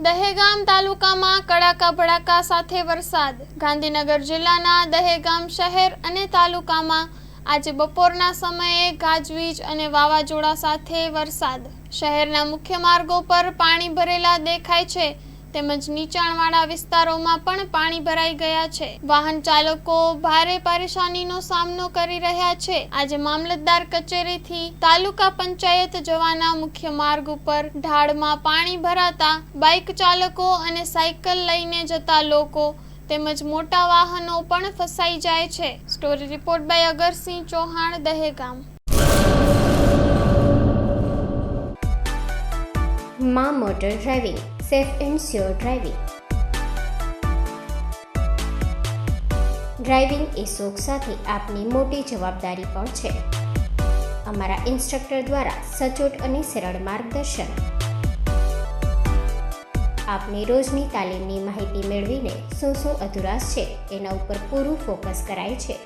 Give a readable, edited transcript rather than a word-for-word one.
દહેગામ તાલુકામાં કડાકા ભડાકા સાથે વરસાદ। ગાંધીનગર જિલ્લાના દહેગામ શહેર અને તાલુકામાં આજે બપોરના સમયે ગાજવીજ અને વાવાઝોડા સાથે વરસાદ। શહેરના મુખ્ય માર્ગો પર પાણી ભરેલા દેખાય છે તેમજ નીચાણવાળા વિસ્તારોમાં પણ પાણી ભરાઈ ગયા છે। વાહન ચાલકો ભારે પરેશાનીનો સામનો કરી રહ્યા છે। આજે મામલતદાર કચેરીથી તાલુકા પંચાયત જવાના મુખ્ય માર્ગ ઉપર ઢાળમાં પાણી ભરાતા બાઇક ચાલકો અને સાયકલ લઈને જતા લોકો તેમજ મોટા વાહનો પણ ફસાઈ જાય છે। Story report by Agarsinh Chauhan, Dehgam. માં motor driving, safe and sure driving. Driving એ શોખ સાથે આપની મોટી જવાબદારી પણ છે। અમારા ઇન્સ્ટ્રક્ટર દ્વારા સચોટ અને સરળ માર્ગદર્શન। આપની રોજની તાલીમની માહિતી મેળવીને શું અધુરાશ છે એના ઉપર પૂરું ફોકસ કરાય છે।